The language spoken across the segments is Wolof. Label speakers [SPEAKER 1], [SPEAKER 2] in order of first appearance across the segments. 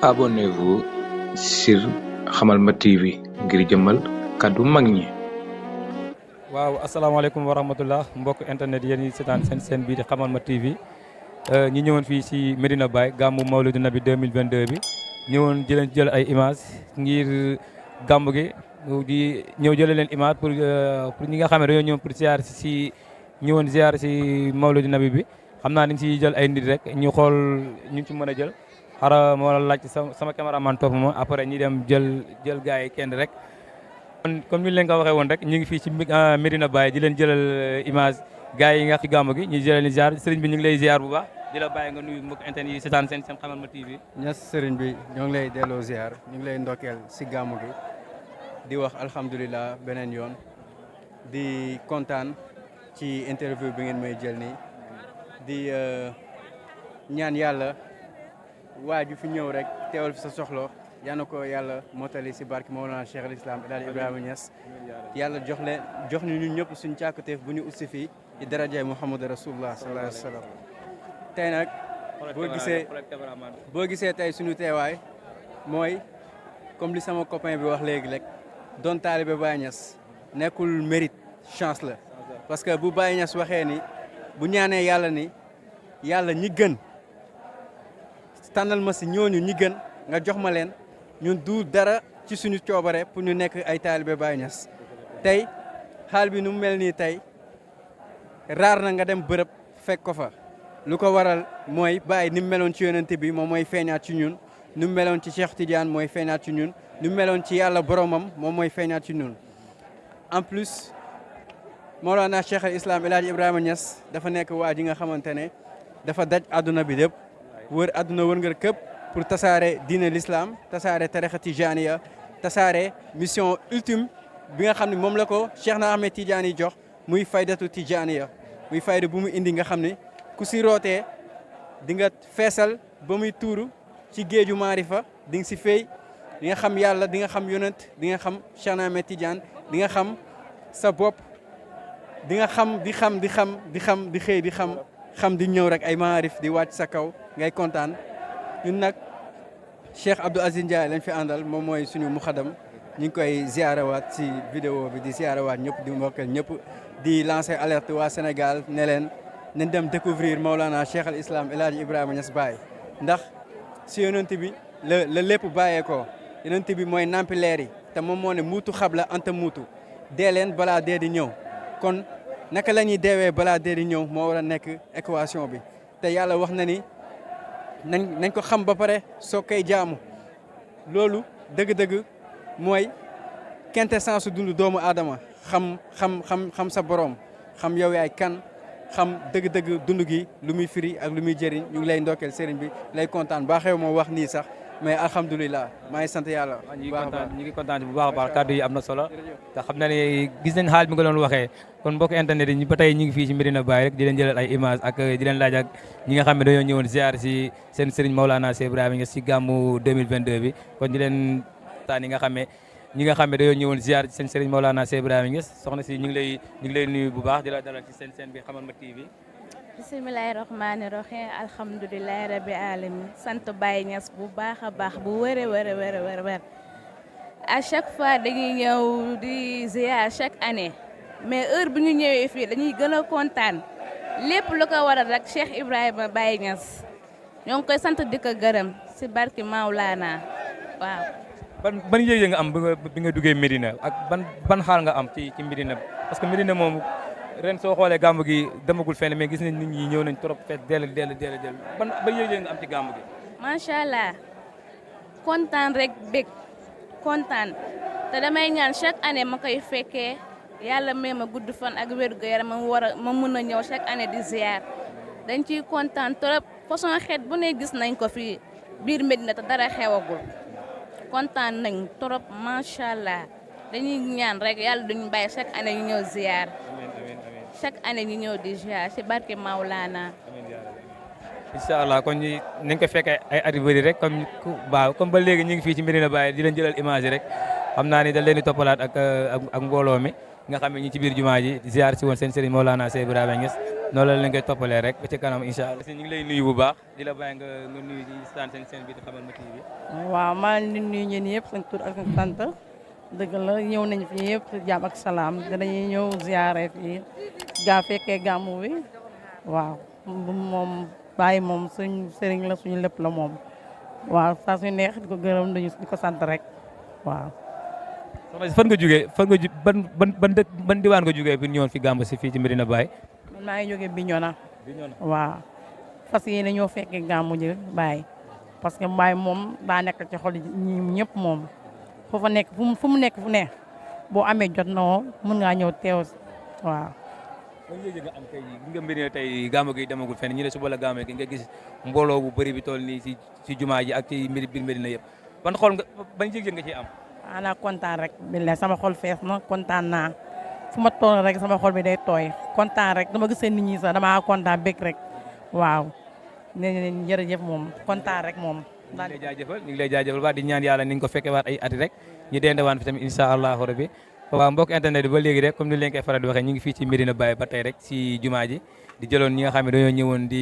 [SPEAKER 1] Abonnez-vous sur Hamalma TV ngir jëmmal kàddu mag ñi.
[SPEAKER 2] waaw asalaamaaleykum wa rahmatullah mbokk internet yéen ñi seetaan seen bii di Hamalma TV ñi ñëwoon fii si Medina Baye gàmmu Mawlidu Nabi 2022 bi ñëwoon jël ay image ngir gàmmu gi di ñëw jëlee leen image pour ñi nga xam ne dañoo ñëw pour ziar si ñëwoon ziar si Mawlidu Nabi bi xam naa dañ si jël ay nit rek ñu xool ñu ci mën a jël xara moo laaj sama caméraman topp ma après ñi dem jël gars yi kenn rek. comme ni leen ko waxee woon rek ñu ngi fii ci Medina Baye di leen jëlal image gars yi nga ci gàmmu gi ñu jëlal leen ziar sëriñ bi ñu ngi lay ziar bu baax di la bàyyi nga nuyu mbokk internet yi seetaan seen Hamalma TV.
[SPEAKER 3] ñas sëriñ bi ñoo ngi lay delloo ziar ñu ngi lay ndokkeel si gàmmu gi di wax alhamdulilah beneen yoon di kontaan ci interview bi ngeen may jël nii di ñaan yàlla waa ju fi ñëw rek teewal fi sa soxla. yaa na ko yàlla mottali si barke Mawlana Cheikh al Islam El Hadj Ibrahima Niass yàlla jox ñu ñun ñëpp suñu càkkuteef bu ñu ussi fii di darajaay Muhammad Rasulullah sallallahu alayhi wa sallam tey nag boo gisee tey suñu teewaay mooy comme li sama copain bi wax léegi rek doon taalibe Baye Niass nekkul mérite chance la parce que bu Baye Niass waxee ni bu ñaanee yàlla ni yàlla ñi gën tànnal ma si ñooñu ñi gën nga jox ma leen ñun du dara ci suñu coobare pour ñu nekk ay taalibe Baye Niass tey xaal bi nu mu mel nii tey raar na nga dem bërëb fekk ko fa lu ko waral mooy Baye ni mu meloon ci yonent bi moom mooy feeñaat ci ñun ni mu meloon ci Cheikh Tidiane mooy feeñaat ci ñun ni mu meloon ci yàlla boromam moom mooy feeñaat ci ñun en plus Mawlana Cheikh al Islam El Hadj Ibrahima Niass dafa nekk waa ji nga xamante ne dafa daj àdduna bi lépp wër àdduna wër nga këpp pour tasaare diine l'islam tasaare tarixa tijaniya tasaare mission ultime bi nga xam ne moom la ko Cheikh na Ahmed Tidiane jox muy faydatu tijaniya muy fayda bu mu indi nga xam ne ku si rootee di nga feesal ba muy tuuru ci géeju maarifa di nga si fay di nga xam yàlla di nga xam yonent di nga xam Cheikh na Ahmed Tidiane di nga xam sa bopp di nga xam di xëy di xam di ñëw rek ay maarif di wàcc sa kaw ngay kontaan ñun nag Cheikh Abdou Aziz Ndiaye lañ fi àndal moom mooy suñu muxadam ñu ngi koy ziarawaat si vidéo bi di ziarawaat ñëpp di mbokkal ñëpp di lancer alerte waa Sénégal ne leen nañ dem découvrir Mawlana Cheikh al Islam El Hadj Ibrahima Niass Baye ndax si yonent bi la lépp bàyyeekoo yonent bi mooy nampi leer yi te moom moo ne muutu xabla anta muutu dee leen balaa dee di ñëw kon naka la ñuy deewee balaa dee di ñëw moo war a nekk équation bi te yàlla wax na ni nañ ko xam ba pare soo koy jaamu loolu dëgg-dëgg mooy quintessence dundu doomu aadama xam sa borom xam yow yaay kan xam dëgg-dëgg dund gi lu muy firi ak lu muy jëriñ ñu ngi lay ndokkeel sëriñ bi lay kontaan baa xew moo wax nii sax mais alhamdulilah maa ngi sant yàlla.
[SPEAKER 2] ñu ngi kontaan bu baax a baax kàddu yi am na solo te xam na ne gis nañ xaal bi nga doon waxee kon mbokk internet yi ba tey ñu ngi fii ci Medina Baye rek di leen jëlal ay image ak di leen laaj ak ñi nga xam ne dañoo ñëwoon ziar si seen sëriñ Mawlana Cheikh Ibrahima Niass si gàmmu 2022 bi kon di leen taan ñi nga xam ne dañoo ñëwoon ziar seen sëriñ Mawlana Cheikh Ibrahima Niass soxna si ñu ngi lay nuyu bu baax di la dalal ci seen bi Hamalma TV.
[SPEAKER 4] bisimilahi rahmaani rahim alhamdulilahi rabi alamin sant Baye Niass bu baax a baax bu wër à chaque fois dañuy ñëw di ziar chaque année mais heure bu ñu ñëwee fii dañuy gën a kontaan lépp lu ko waral rek Cheikh Ibrahima Baye Niass ñoo ngi koy sant di ko gërëm si barki Maulana waaw.
[SPEAKER 2] ban yëg nga am bi nga duggee Medina ak ban xaal nga am ci Medina parce que Medina moom. ren soo xoolee gàmmu gi demagul fenn mais gis nañ nit ñi ñëw nañ trop fees dell ban yëg nga am ci gàmmu gi.
[SPEAKER 4] macha allah kontaan rek bég kontaan te damay ñaan chaque année ma koy fekkee yàlla may ma gudd fan ak wér gu yaram ma mun a ñëw chaque année di ziar dañ ciy kontaan trop façon xeet bu ne gis nañ ko fi biir Medina te dara xewagul kontaan nañ trop macha allah dañuy ñaan rek yàlla duñu bàyyi chaque année ñu ñëw ziar. chaque année ñu ñëw di ziar ci barke Maulana.
[SPEAKER 2] incha allah kon nañ ko fekkee ay at yu bëri rek comme ba léegi ñu ngi fii ci Medina Baye di leen jëlal image rek xam naa ni dañ leen di toppalaat ak mbooloo mi nga xam ne ñi ci biir jumaa ji ziar si woon seen sëriñ Mawlana Cheikh Ibrahima Niass noonu la leen koy toppalee rek ba ci kanam incha allah. ñu ngi lay nuyu bu baax di la bàyyi nga nuyu ci seen bi di Xamal ma TV.
[SPEAKER 5] waaw maa ngi nuyu ñeen yëpp seen tur ak seen sant dëgg la ñëw nañ fi yëpp jàmm ak salaam danañuy ñëw ziare fii fekkee gàmmu bi waaw moom Baye moom suñ sëriñ la suñu lépp la moom waaw saa su neex di ko gërëm dañu di ko sant rek waaw.
[SPEAKER 2] soxna si fan nga jógee ban diwaan nga jógee bi ñëwoon fi gàmmu si fii ci Medina Baye.
[SPEAKER 5] man maa ngi jógee Bignona. waaw fas yéene ñoo fekkee gàmmu ji Baye parce que Baye moom daa nekk ci xol ñi ñëpp moom foofa nekk fu mu nekk fu ne boo amee jot na woo mën ngaa ñëw teew waaw.
[SPEAKER 2] ban yëg nga am tey jii nga mbir ne tey gàmmu gi demagul fenn ñu ne suba la gàmmu gi nga gis mbooloo bu bëri bi toll nii si jumaa ji ak ci biir Medina yëpp ban xool nga ban yëg nga ciy am.
[SPEAKER 5] ana kontaan rek billahi sama xol fees na kontaan naa fu ma toll rek sama xol bi day tooy kontaan rek dama gisee nit ñi sax damaa kontaan bëgg rek waaw nee nañ jërëjëf moom kontaan rek moom.
[SPEAKER 2] ñu ngi lay jaajëfal waat di ñaan yàlla ni nga ko fekkee waat ay ati rek ñu dendewaan fi tamit incha allahu rabbi. waaw mbokk internet bi ba léegi rek comme ni leen koy faral di waxee ñu ngi fii ci Medina Baye ba tey rek si jumaa ji di jëloon ñi nga xam ne dañoo ñëwoon di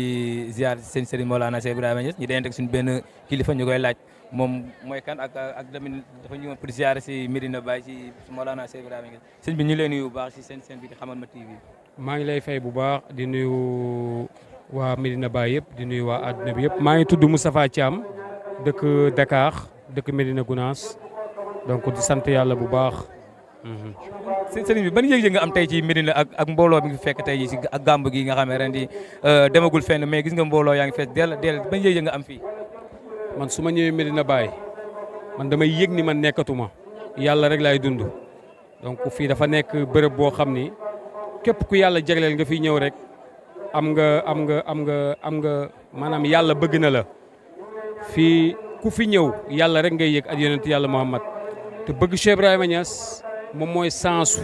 [SPEAKER 2] ziar seen sëriñ Mawlana Cheikh Ibrahima Niass ñu deen rek suñu benn kilifa ñu koy laaj moom mooy kan ak tamit dafa ñëwoon pour ziar si Medina Baye si Mawlana Cheikh Ibrahima Niass sëñ bi ñu leen nuyu bu baax si seen bi di Xamal ma TV.
[SPEAKER 6] maa ngi lay fay bu baax di nuyu waa Medina Baye yëpp di nuyu waa àdduna bi yëpp maa ngi tudd Moustapha Thiam dëkk Dakar dëkk Medina Gounass donc di sant yàlla bu baax.
[SPEAKER 2] sëriñ bi ban yëg-yëg nga am tey ci Medina ak mbooloo bi nga fekk tey ci ak gàmb gi nga xam ne ren di demagul fenn mais gis nga mbooloo yaa ngi fees dell ban yëg-yëg nga am fii.
[SPEAKER 6] man su ma ñëwee Medina Baye man damay yëg ni man nekkatuma yàlla rek laay dund donc fii dafa nekk bërëb boo xam ni képp ku yàlla jagleel nga fiy ñëw rek am nga maanaam yàlla bëgg na la fii ku fi ñëw yàlla rek ngay yëg ak yonent yàlla Muhammad te bëgg Cheikh Ibrahima Niass moom mooy sensu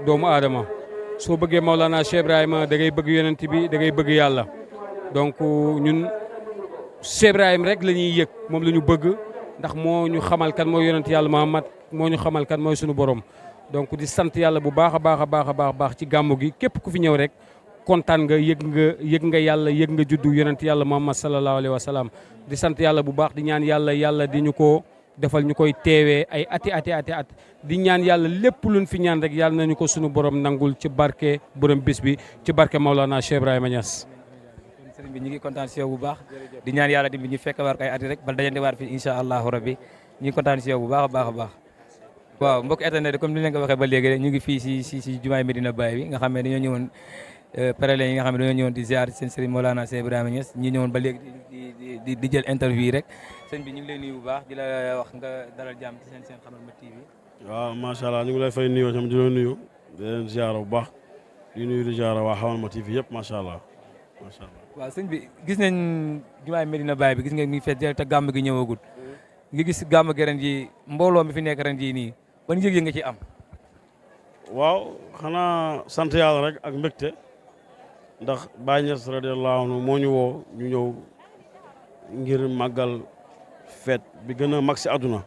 [SPEAKER 6] doomu aadama soo bëggee Maulana Cheikh Ibrahima da ngay bëgg yonent bi da ngay bëgg yàlla donc ñun Cheikh Ibrahima rek la ñuy yëg moom la ñu bëgg ndax moo ñu xamal kan mooy yonent yàlla Muhammad moo ñu xamal kan mooy sunu borom donc di sant yàlla bu baax a baax ci gàmmu gi képp ku fi ñëw rek kontaan nga yëg nga yàlla yëg nga juddu yonent yàlla Muhammad sallallahu alayhi wa sallam di sant yàlla bu baax di ñaan yàlla di ñu ko defal ñu koy teewee ay at di ñaan yàlla lépp luñ fi ñaan rek yàlla nañu ko sunu borom nangul ci barke borom bis bi ci barke Maulana Cheikh Ibrahima Niass.
[SPEAKER 2] sëriñ bi ñu ngi kontaan si yow bu baax di ñaan yàlla di ñu fekk war ko ay at rek ba dajante waat fi incha allahu rabbi ñu ngi kontaan si yow bu baax a baax. waaw mbokk internet comme ni leen ko waxee ba léegi ñu ngi fii si jumaay Medina Baye bi nga xam ne dañoo ñëwoon parallèle yi nga xam ne dañoo ñëwoon di ziar seen sëriñ Mawlana Cheikh Ibrahima Niass ñi ñëwoon ba léegi di jël interview rek sëñ bi ñu ngi lay nuyu bu baax di la wax nga dalal jàmm ci seen Xamal ma TV.
[SPEAKER 7] waaw macha allah ñu ngi lay fay nuyoo tam di la nuyu di leen ziar bu baax di nuyu di ziar waa Xamal ma TV yëpp macha allah.
[SPEAKER 2] waaw sëñ bi gis nañ jumaay Medina Baye bi gis nga mi fees te gàmm gi ñëwagul nga gis gàmm gi ren ji mbooloo mi fi nekk ren ji nii ban yëg nga ci am.
[SPEAKER 7] waaw xanaa sant yàlla rek ak mbégte ndax Baye Niass radiyallahu anhu moo ñu woo ñu ñëw ngir màggal feet bi gën a mag si àdduna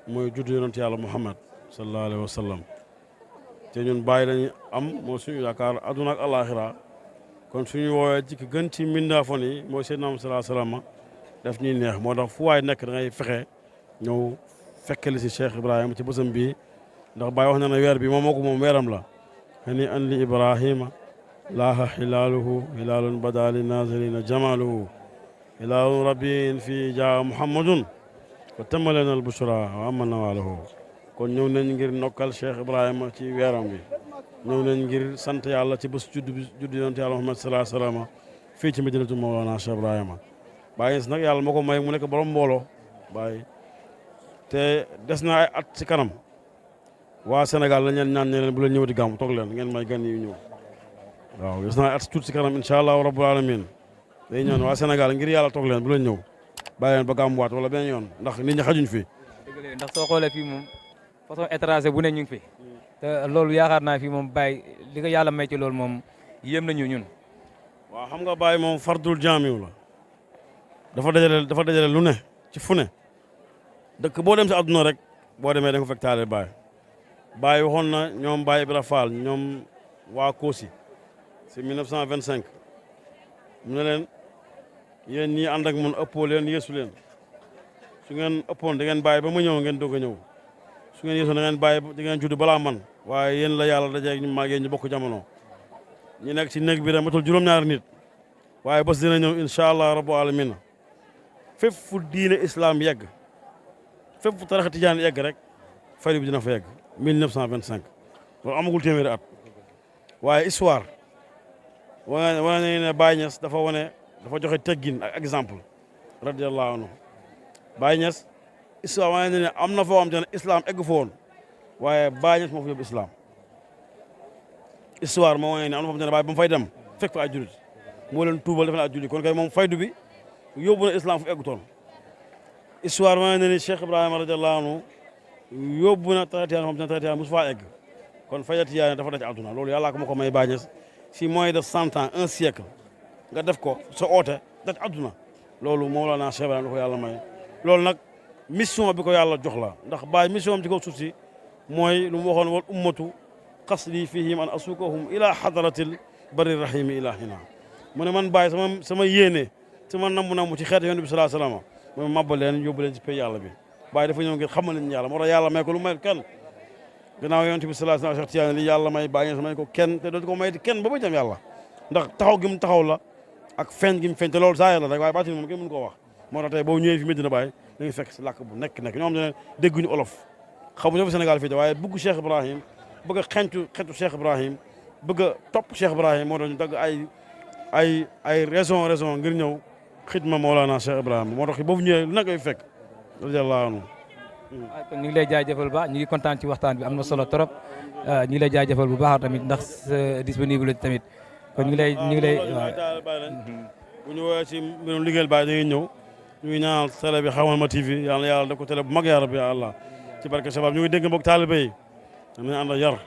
[SPEAKER 7] mooy juddu yonent yàlla Muhammad sallallahu alayhi wa sallam te ñun Baye lañu am moo suñu yaakaar àdduna ak alaxira kon suñu woowee ci ki gën ci mbindaafon yi mooy Seydina Muhammad sallallahu alayhi wa sallam daf ñuy neex moo tax fu waay nekk da ngay fexe ñëw fekkali si Cheikh Ibrahima ci bësam bii ndax Baye wax na ne weer bi moom moo ko moom weeram la hani an li Ibrahima laaha xilaaluhu hilaalun badali nazirina jamaluhu hilaalun rabbiin fii jaa muhammadun wa tammalena al bushra wa amma nawaluhu kon ñëw nañ ngir nokkal Cheikh Ibrahima ci weeram bi ñëw nañ ngir sant yàlla ci bés judd yonent yàlla Muhammad sallallahu alayhi wa sallam fii ci Madinatu Mawlana Cheikh Ibrahima Baye nag yàlla moo ko may mu nekk borom mbooloo Baye te des na ay at ci kanam waa Sénégal la ñeen ñaan ne leen bu leen ñëwati gàmm toog leen ngeen may gan yi ñëw waaw des na ay at tuuti ci kanam incha allahu rabbul alamin day ñaan waa Sénégal ngir yàlla toog leen bu leen ñëw bàyyi leen ba gàmmuwaat wala benn yoon ndax nit ñi xajuñ fi.
[SPEAKER 2] dëgg ndax soo xoolee fii moom façon étranger bu ne ñu ngi fi te loolu yaakaar naa fii moom Baye li ko yàlla may ci loolu moom yéem nañu ñun.
[SPEAKER 7] waaw xam nga Baye moom fardul jaamiw la dafa dajale lu ne ci fu ne dëkk boo dem si àdduna rek boo demee da nga ko fekk taale Baye waxoon na ñoom Baye Ibra Fall ñoom waa Koosi c'est 1925 mu ne leen yéen ñii ànd ak mun ëppoo leen yeesu leen su ngeen ëppoon da ngeen bàyyi ba ma ñëw ngeen doog a ñëw su ngeen yeesoon da ngeen bàyyi da ngeen judd balaa man waaye yéen la yàlla dajeeg ñu màggee ñu bokk jamono ñu nekk ci néeg bi rek matul juróom-ñaari nit waaye bés dina ñëw incha allah rabbu alamin fépp fu diine islam yegg fépp fu tarixa tijaan yegg rek faydu bi dina fa yegg 1925 loolu amagul téeméeri at waaye histoire wane nañu ne Baye Niass dafa joxe teggin ak exemple radiyallahu anhu Baye Niass histoire wane nañu ne am na foo xam te ne islam egg fa woon waaye Baye Niass moo fa yóbbu islam histoire moo wane ne am na foo xam te ne Baye ba mu fay dem fekk fa ay jullit moo leen tuubal def na ay jullit kon kay moom faydu bi yóbbu na islam fu eggutoon histoire wane na ni Cheikh Ibrahima radiyallahu anhu yóbbu na tarixa xam te ne tarixa mosu faa egg kon fayda tijaani dafa daj àdduna loolu yàlla ko ma ko may Baye Niass si moins de 100 ans un siècle nga def ko sa oote daj àdduna loolu Mawlana Cheikh Ibrahima da ko yàlla may loolu nag mission bi ko yàlla jox la ndax Baye mission am ci kaw suuf si mooy lu mu waxoon wal ummatu qasdi fihim an asukahum ila hadratil bari rahimi ilahina mu ne man Baye sama yéene sama namm ci xeetu yonent bi sallallahu alayhi wasallam mooy mabba leen yóbbu leen ci pay yàlla bi Baye dafa ñëw ngir xamal leen yàlla moo tax yàlla may ko lu may kenn gannaaw yonent bi sallallahu alayhi wasallam Cheikh Tidiane li yàlla may Baye Niass may ko kenn te dootu ko may kenn ba ba jëm yàlla ndax taxaw gi mu taxaw la ak feeñ gi mu feeñ te loolu saa yàlla rek waaye baatin moom kenn mënu koo wax moo tax tey boo ñëwee fi Medina Baye da ngay fekk si làkk bu nekk ñoo xam ne dégguñu olof xamuñu fi Sénégal fii te waaye bëgg Cheikh Ibrahim bëgg a xentu Cheikh Ibrahim bëgg a topp Cheikh Ibrahim moo tax ñu dagg ay raison ngir ñëw xidma Mawlana Cheikh Ibrahim moo tax boobu ñëwee lu nekk ay fekk radiyallahu anhu
[SPEAKER 2] kon ñu ngi lay jaajëfal bu baax ñu ngi kontaan ci waxtaan bi am na solo trop ñu ngi lay jaajëfal bu baax tamit ndax disponible tamit kon ñu ngi lay waaw
[SPEAKER 7] bu ñu woowee ci mbirum liggéeyal Baye da ngay ñëw ñu ngi ñaanal télé bi Xamal ma TV yàlla na yàlla def ko télé bu mag yaa rabbi ya Allah ci barke sabab ñu ngi dégg mbokk taalibe yi nañu ànd ak yar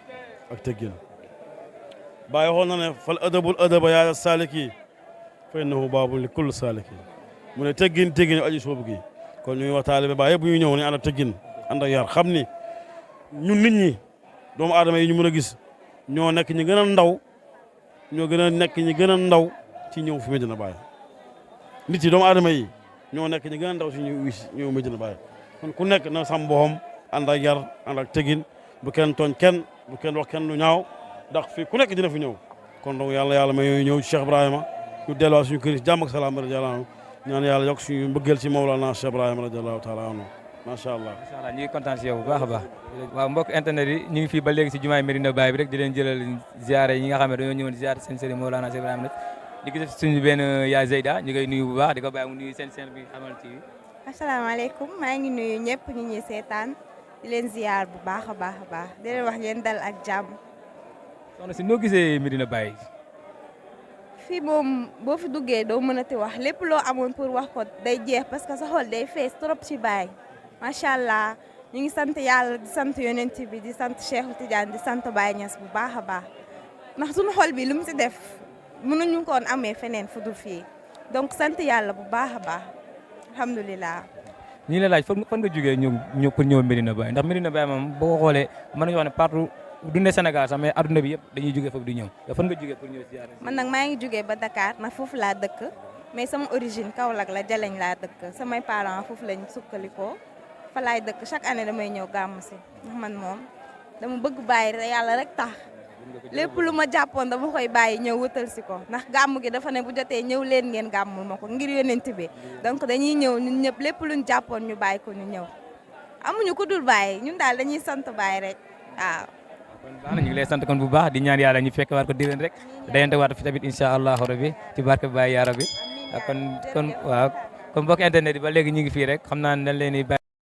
[SPEAKER 7] ak teggin Baye waxoon na ne fal adabul adaba yaa saliki fa innahu baabun li kulli saliki mu ne teggin aji soobu gi kon ñu ngi wax taalibe Baye bu ñu ñëw ni ànd ak teggin ànd ak yar xam ni ñun nit ñi doomu aadama yi ñu mën a gis ñoo nekk ñi gën a ndaw ñoo gën a nekk ñi gën a ndaw ci ñëw fi Medina Baye nit yi doomu aadama yi ñoo nekk ñi gën a ndaw ci ñëw Medina Baye kon ku nekk na sam boxam ànd ak yar ànd ak teggin bu kenn tooñ kenn bu kenn wax kenn lu ñaaw ndax fii ku nekk dina fi ñëw kon donc yàlla may ñëw ci Cheikh Ibrahima ñu delluwaat suñu kër yi jàmm ak salaam radiyallahu anhu ñaan yàlla yokk suñu mbëggeel ci Mawlana Cheikh Ibrahima radiyallahu taala anhu macha allah.
[SPEAKER 2] macha allah ñu ngi kontaan si yow bu baax a baax. waaw mbokk internet yi ñu ngi fii ba léegi si jumaay Medina Baye bi rek di leen jëlal ziare yi nga xam ne dañoo ñëwoon ziare seen sëriñ Mawlana Cheikh Ibrahima nag di gis suñu benn yaay Zeyda ñu koy nuyu bu baax di ko bàyyi mu nuyu seen bi Xamal TV.
[SPEAKER 8] asalaamaaleykum maa ngi nuyu ñëpp ñu ñuy seetaan di leen ziar bu baax a baax a baax di leen wax ngeen dal ak jàmm.
[SPEAKER 2] soxna si noo gisee Medina Baye.
[SPEAKER 8] fii moom boo fi duggee doo mënati wax lépp loo amoon pour wax ko day jeex parce que sa xol day fees trop ci Baye macha allah ñu ngi sant yàlla di sant yonent bi di sant Cheikh Tidiane di sant Baye Niass bu baax a baax ndax suñu xol bi lu mu si def mënuñu ko woon amee feneen fu dul fii donc sant yàlla bu baax a baax alhamdulilah.
[SPEAKER 2] ñu ngi lay laaj fan nga jógee ñëw pour ñëw Medina Baye ndax Medina Baye moom boo ko xoolee mën nañu wax ne partout du ne Sénégal sax mais adduna bi yëpp dañuy jógee foofu di ñëw te fan nga jógee pour ñëw ziyaare.
[SPEAKER 8] man nag maa ngi jógee ba Dakar ndax foofu laa dëkk mais sama origine Kaolack la Jaleñ laa dëkk samay parents foofu lañ sukkalikoo fa laay dëkk chaque année damay ñëw gàmm si ndax man moom dama bëgg bàyyi yàlla rek tax lépp lu ma jàppoon dama koy bàyyi ñëw wëtal si ko ndax gàmm gi dafa ne bu jotee ñëw leen ngeen gàmmul ma ko ngir yonent bi donc dañuy ñëw ñun ñëpp lépp luñ jàppoon ñu bàyyi ko ñu ñëw amuñu ku dul bàyyi ñun daal dañuy sant bàyyi rek waaw.
[SPEAKER 2] kon baax na ñu ngi lay sant kon bu baax di ñaan yàlla ñu fekk waat ko déwén rek dayante waat fi tamit incha allahu rabbi ci barke Baye yaa rabbi kon waaw kon mbokk internet yi ba léegi ñu ngi fii rek xam naa ne dañ leen di